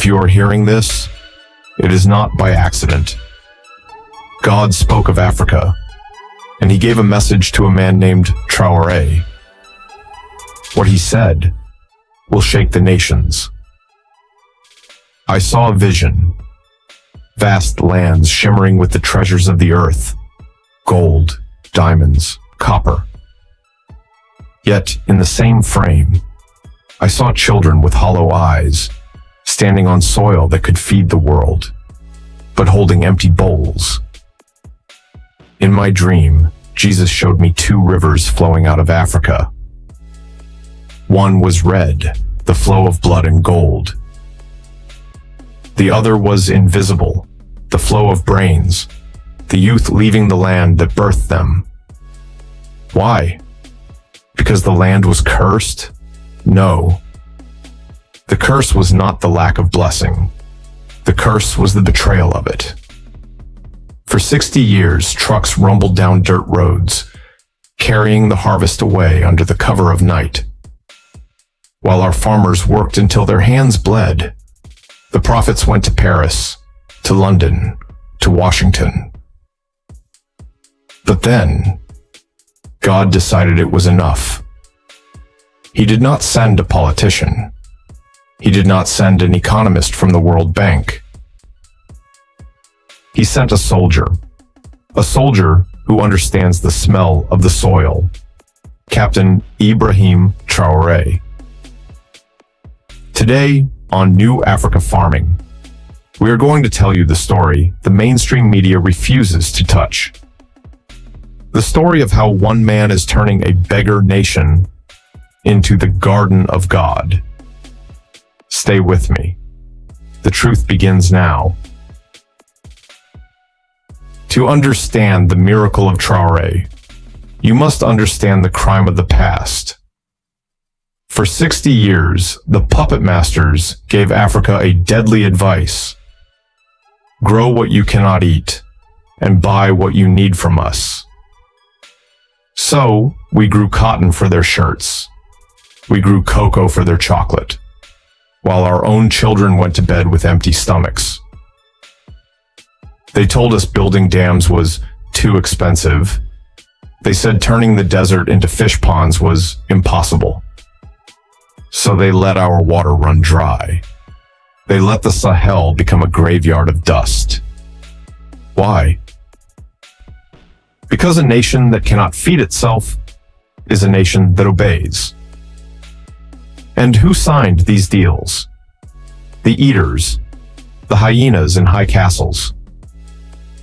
you are hearing this, it is not by accident. God spoke of Africa, and he gave a message to a man named Traore. What he said will shake the nations. I saw a vision, vast lands shimmering with the treasures of the earth, gold, diamonds, copper. Yet, in the same frame, I saw children with hollow eyes, standing on soil that could feed the world, but holding empty bowls. In my dream, Jesus showed me two rivers flowing out of Africa. One was red, the flow of blood and gold. The other was invisible, the flow of brains, the youth leaving the land that birthed them. Why? Because the land was cursed? No. The curse was not the lack of blessing. The curse was the betrayal of it. For 60 years, trucks rumbled down dirt roads, carrying the harvest away under the cover of night. While our farmers worked until their hands bled, the prophets went to Paris, to London, to Washington. But then, God decided it was enough. He did not send a politician. He did not send an economist from the World Bank. He sent a soldier who understands the smell of the soil, Captain Ibrahim Traoré. Today, on New Africa Farming, we are going to tell you the story the mainstream media refuses to touch. The story of how one man is turning a beggar nation into the garden of God. Stay with me. The truth begins now. To understand the miracle of Traoré, you must understand the crime of the past. For 60 years, the puppet masters gave Africa a deadly advice. Grow what you cannot eat, and buy what you need from us. So, we grew cotton for their shirts. We grew cocoa for their chocolate, while our own children went to bed with empty stomachs. They told us building dams was too expensive. They said turning the desert into fish ponds was impossible. So they let our water run dry. They let the Sahel become a graveyard of dust. Why? Because a nation that cannot feed itself is a nation that obeys. And who signed these deals? The eaters, the hyenas in high castles.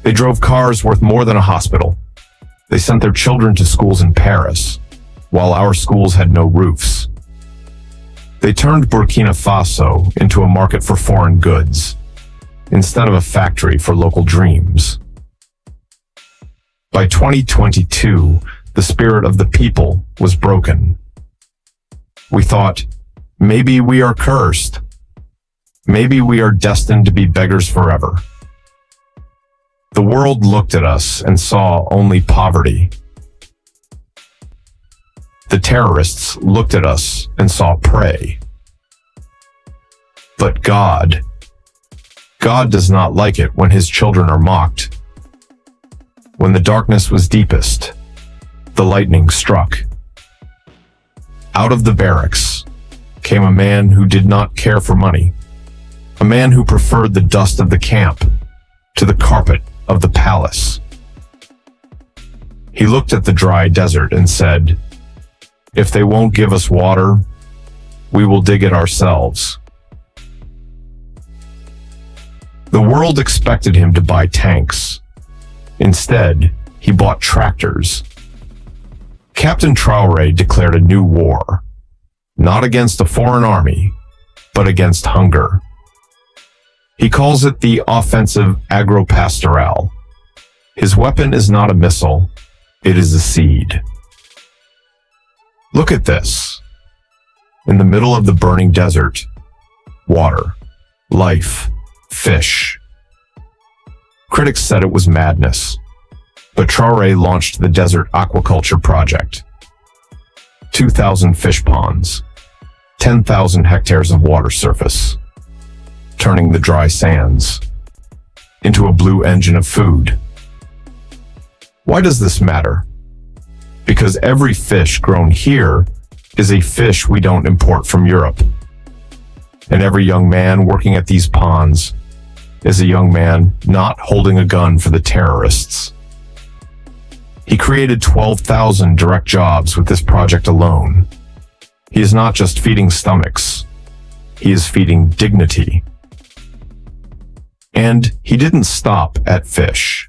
They drove cars worth more than a hospital. They sent their children to schools in Paris, while our schools had no roofs. They turned Burkina Faso into a market for foreign goods, instead of a factory for local dreams. By 2022, the spirit of the people was broken. We thought, maybe we are cursed. Maybe we are destined to be beggars forever. The world looked at us and saw only poverty. The terrorists looked at us and saw prey. But God does not like it when his children are mocked. When the darkness was deepest, the lightning struck. Out of the barracks came a man who did not care for money, a man who preferred the dust of the camp to the carpet of the palace. He looked at the dry desert and said, "If they won't give us water, we will dig it ourselves." The world expected him to buy tanks. Instead, he bought tractors. Captain Traoré declared a new war, not against a foreign army, but against hunger. He calls it the offensive agropastoral. His weapon is not a missile, it is a seed. Look at this. In the middle of the burning desert, water, life, fish. Critics said it was madness, but Traoré launched the Desert Aquaculture Project. 2,000 fish ponds, 10,000 hectares of water surface. turning the dry sands into a blue engine of food. Why does this matter? Because every fish grown here is a fish we don't import from Europe. And every young man working at these ponds is a young man not holding a gun for the terrorists. He created 12,000 direct jobs with this project alone. He is not just feeding stomachs, he is feeding dignity. And he didn't stop at fish.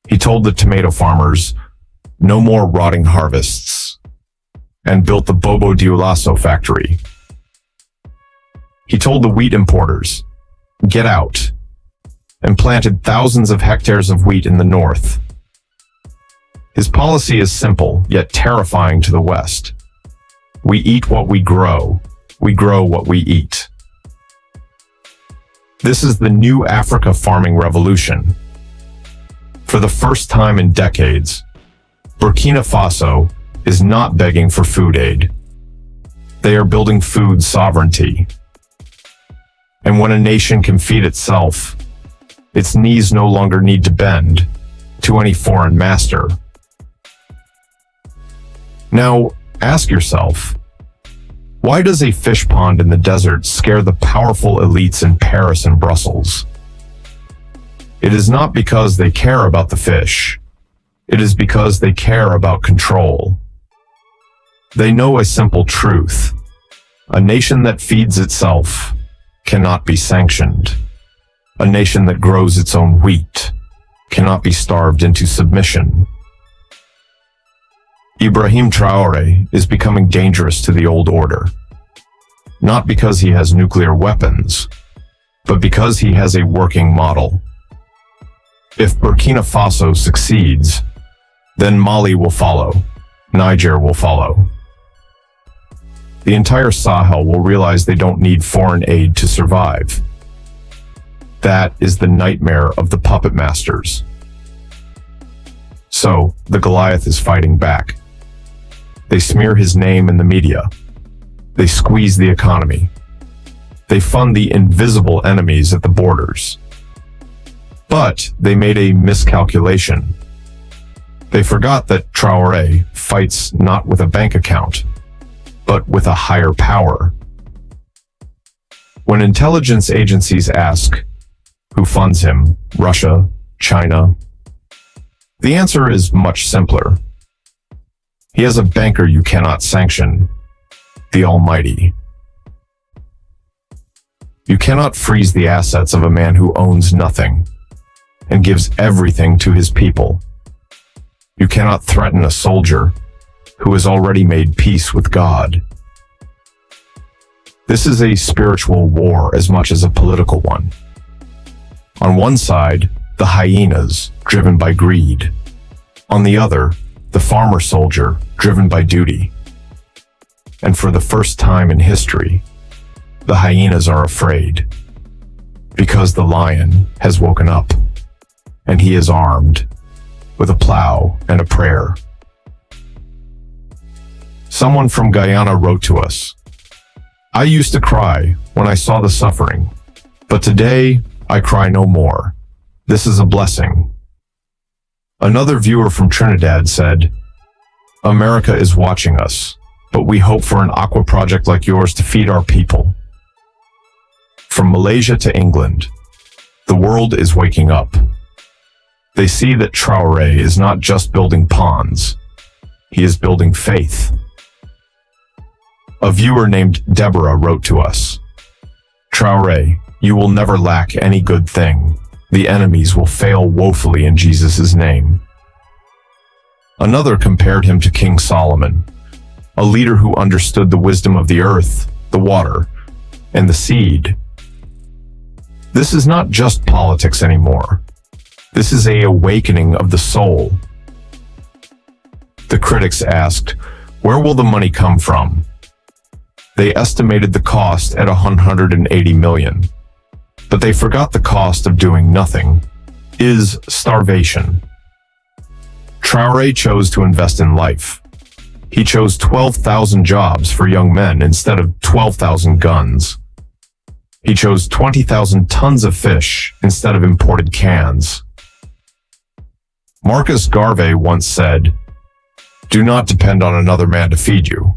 He told the tomato farmers, no more rotting harvests, and built the Bobo Dioulasso factory. He told the wheat importers, get out, and planted thousands of hectares of wheat in the north. His policy is simple, yet terrifying to the West. We eat what we grow what we eat. This is the new Africa farming revolution. For the first time in decades, Burkina Faso is not begging for food aid. They are building food sovereignty. And when a nation can feed itself, its knees no longer need to bend to any foreign master. Now, ask yourself, why does a fish pond in the desert scare the powerful elites in Paris and Brussels? It is not because they care about the fish. It is because they care about control. They know a simple truth. A nation that feeds itself cannot be sanctioned. A nation that grows its own wheat cannot be starved into submission. Ibrahim Traoré is becoming dangerous to the old order. Not because he has nuclear weapons, but because he has a working model. If Burkina Faso succeeds, then Mali will follow, Niger will follow. The entire Sahel will realize they don't need foreign aid to survive. That is the nightmare of the puppet masters. So, the Goliath is fighting back. They smear his name in the media. They squeeze the economy. They fund the invisible enemies at the borders. But they made a miscalculation. They forgot that Traore fights not with a bank account, but with a higher power. When intelligence agencies ask, who funds him, Russia, China? The answer is much simpler. He has a banker you cannot sanction, the Almighty. You cannot freeze the assets of a man who owns nothing and gives everything to his people. You cannot threaten a soldier who has already made peace with God. This is a spiritual war as much as a political one. On one side, the hyenas, driven by greed. On the other, the farmer soldier, driven by duty. And for the first time in history, the hyenas are afraid, because the lion has woken up, and he is armed with a plow and a prayer. Someone from Guyana wrote to us, I used to cry when I saw the suffering, but today I cry no more. This is a blessing. Another viewer from Trinidad said, America is watching us, but we hope for an aqua project like yours to feed our people. From Malaysia to England, the world is waking up. They see that Traore is not just building ponds, he is building faith. A viewer named Deborah wrote to us, Traore, you will never lack any good thing. The enemies will fail woefully in Jesus' name. Another compared him to King Solomon, a leader who understood the wisdom of the earth, the water, and the seed. This is not just politics anymore. This is an awakening of the soul. The critics asked, where will the money come from? They estimated the cost at $180 million. But they forgot the cost of doing nothing is starvation. Traore chose to invest in life. He chose 12,000 jobs for young men instead of 12,000 guns. He chose 20,000 tons of fish instead of imported cans. Marcus Garvey once said, "Do not depend on another man to feed you."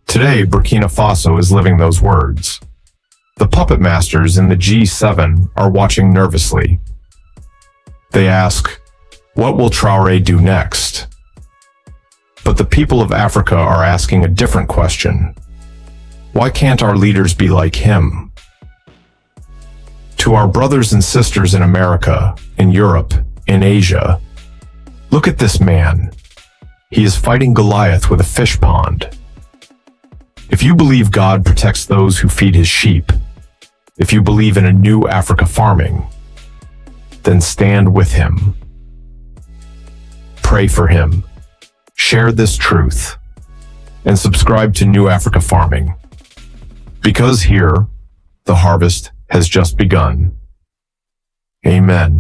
Today, Burkina Faso is living those words. The puppet masters in the G7 are watching nervously. They ask, what will Traore do next? But the people of Africa are asking a different question. Why can't our leaders be like him? To our brothers and sisters in America, in Europe, in Asia, look at this man. He is fighting Goliath with a fish pond. If you believe God protects those who feed his sheep, if you believe in a new Africa farming, then stand with him. Pray for him. Share this truth. And subscribe to New Africa Farming. Because here, the harvest has just begun. Amen.